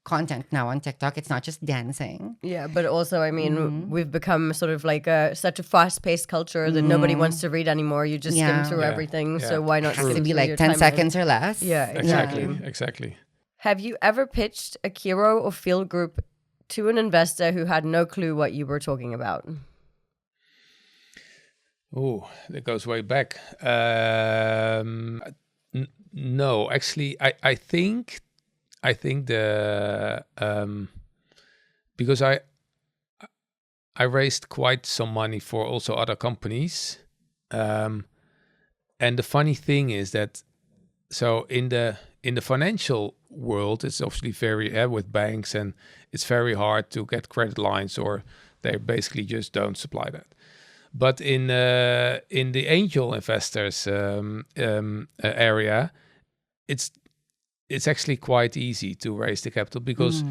content now on TikTok. It's not just dancing. Yeah, but also, I mean, we've become sort of like such a fast-paced culture that nobody wants to read anymore. You just skim Yeah. through Yeah. everything. Yeah. So why not It has skim to be through like your 10 timeline? seconds or less. Yeah, Exactly. Have you ever pitched a Kiiroo or FeelGroup to an investor who had no clue what you were talking about? Oh, that goes way back. No, actually, I think the because I raised quite some money for also other companies, and the funny thing is that so in the financial world, it's obviously very with banks, and it's very hard to get credit lines, or they basically just don't supply that. But in the angel investors area, it's actually quite easy to raise the capital because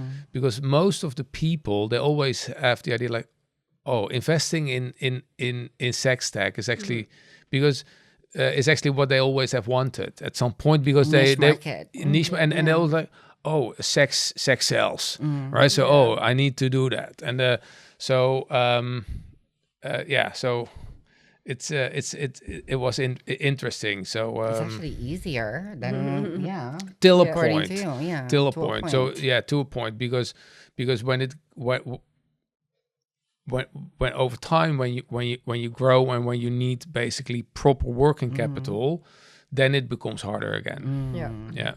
most of the people, they always have the idea like, oh, investing in sex tech is actually because it's actually what they always have wanted at some point, because Niche they market. niche and they're always like, oh, sex sells, right? So oh, I need to do that, and so it was interesting. So It's actually easier than till a according point, to you, yeah, till a to a point. So point. yeah, to a point, because when over time, when you grow and when you need basically proper working capital, then it becomes harder again. Yeah.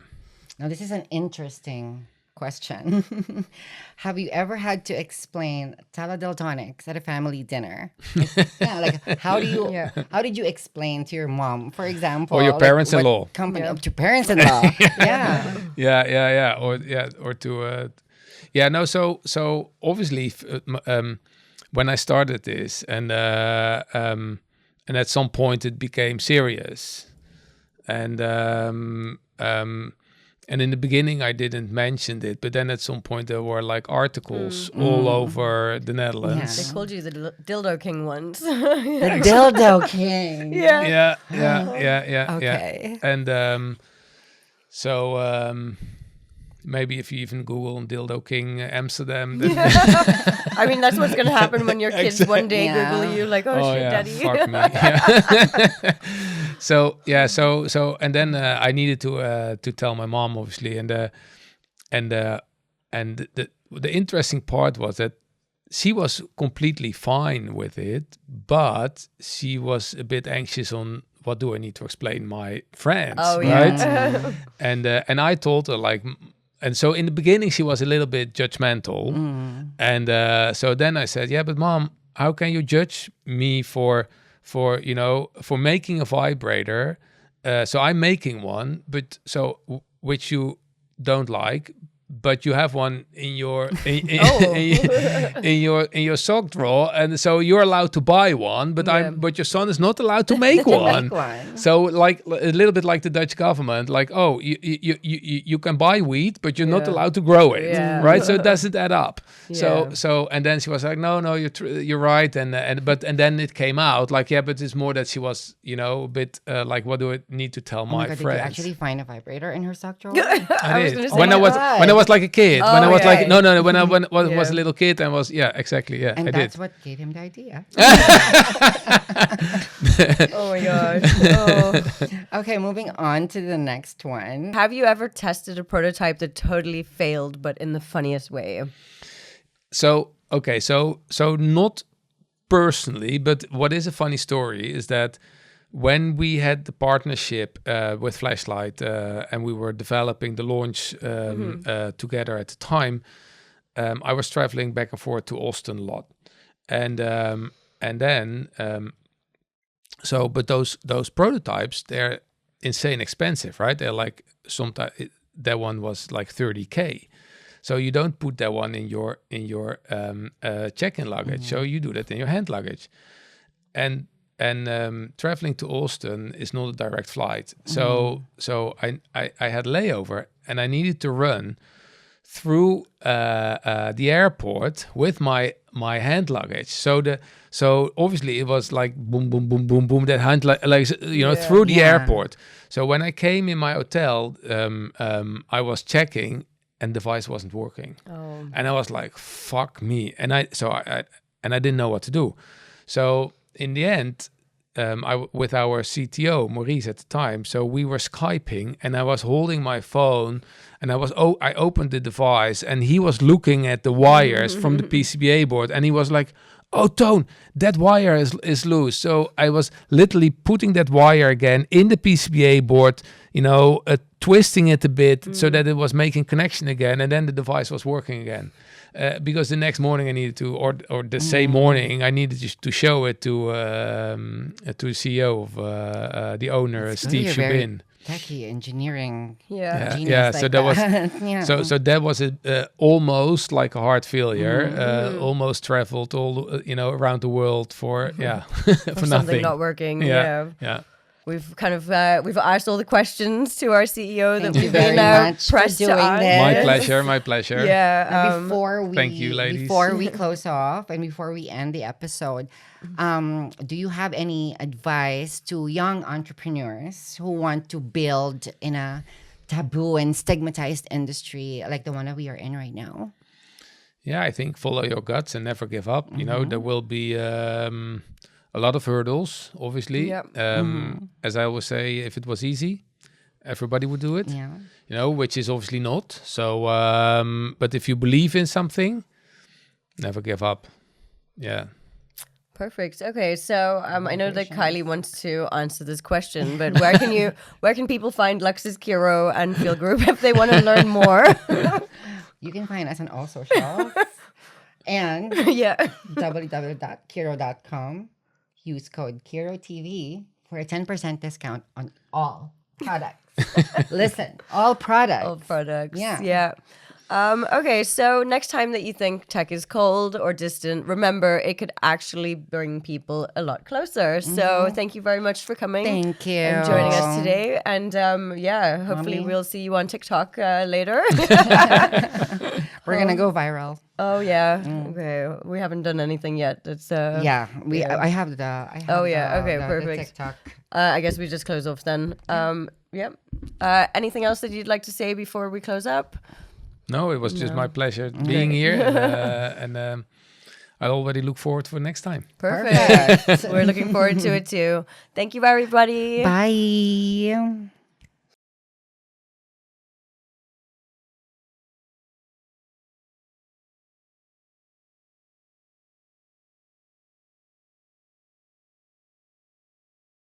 Now, this is an interesting question. Have you ever had to explain teledildonics at a family dinner? Like how did you explain to your mom, for example, Or your like, parents-in-law. what company to parents-in-law? Or to no. So obviously, when I started this, and at some point it became serious, and in the beginning I didn't mention it, but then at some point there were like articles all over the Netherlands. They called you the dildo king once. The dildo king. Yeah. Yeah. Okay. And maybe if you even Google dildo king Amsterdam, then I mean, that's what's going to happen when your kids one day Yeah. Google you, like, oh, shit, yeah, daddy. fuck me. Yeah. So and then I needed to tell my mom, obviously, and the interesting part was that she was completely fine with it, but she was a bit anxious on what do I need to explain my friends, Oh, right? yeah. And I told her like. And so in the beginning, she was a little bit judgmental. And so then I said, yeah, but mom, how can you judge me for making a vibrator? So I'm making one, but which you don't like, but you have one in your Oh. in your sock drawer, and so you're allowed to buy one, but but your son is not allowed to make one. one. So like a little bit like the Dutch government, like you can buy wheat, but you're not allowed to grow it, Yeah. right? So it doesn't add up. Yeah. So and then she was like, no, you're right, and then it came out like, yeah, but it's more that she was, you know, a bit like, what do I need to tell Oh my my God, did you friends? actually find a vibrator in her sock drawer? I was did. gonna say, when I was like a kid. When I was yeah. like no, when I was Yeah. a little kid and was exactly And I that's did. what gave him the idea. Oh my gosh. Oh. Okay, moving on to the next one. Have you ever tested a prototype that totally failed, but in the funniest way? So not personally, but what is a funny story is that when we had the partnership with Flashlight and we were developing the launch together at the time, I was traveling back and forth to Austin a lot, and then but those prototypes, they're insane expensive, right? They're like sometimes that one was like 30K. So you don't put that one in your check-in luggage. So you do that in your hand luggage, and traveling to Austin is not a direct flight. So I had layover and I needed to run through the airport with my hand luggage. So obviously it was like boom boom boom boom boom, that hand through the airport. So when I came in my hotel, I was checking. And device wasn't working, and I was like, "Fuck me!" And I didn't know what to do. So in the end, with our CTO Maurice at the time, so we were Skyping, and I was holding my phone, and I opened the device, and he was looking at the wires from the PCBA board, and he was like, "Oh, Toon, that wire is loose." So I was literally putting that wire again in the PCBA board, twisting it a bit so that it was making connection again, and then the device was working again. Because the next morning I needed to, or the same morning, I needed to show it to the CEO of the owner, Steve Shubin. Techie engineering. Yeah. Genius So like that was yeah. so that was almost like a heart failure. Almost traveled all around the world for for Something nothing. not working. Yeah. We've kind of we've asked all the questions to our CEO that Thank you we've been very much for pressed to doing ask. this. My pleasure. Yeah. And thank you, ladies. Before we close off and before we end the episode, do you have any advice to young entrepreneurs who want to build in a taboo and stigmatized industry like the one that we are in right now? Yeah, I think follow your guts and never give up. There will be a lot of hurdles, obviously. Yep. As I always say, if it was easy, everybody would do it. Yeah. Which is obviously not. So, but if you believe in something, never give up. Yeah. Perfect. Okay, so I know that Kylie wants to answer this question, but where can people find Lux's Kiiroo and FeelGroup if they want to learn more? You can find us on all socials and www.kiiroo.com. Use code KiirooTV for a 10% discount on all products. Listen, all products. All products. Yeah. Yeah. Okay, so next time that you think tech is cold or distant, remember it could actually bring people a lot closer. So thank you very much for coming. Thank you. And joining us today. And hopefully Mommy. we'll see you on TikTok later. We're going to go viral. Oh yeah. Okay. We haven't done anything yet. It's Yeah, I have the. Okay, the perfect. TikTok. I guess we just close off then. Anything else that you'd like to say before we close up? No, it was just my pleasure being here, and I already look forward for next time. Perfect. We're looking forward to it too. Thank you, everybody. Bye.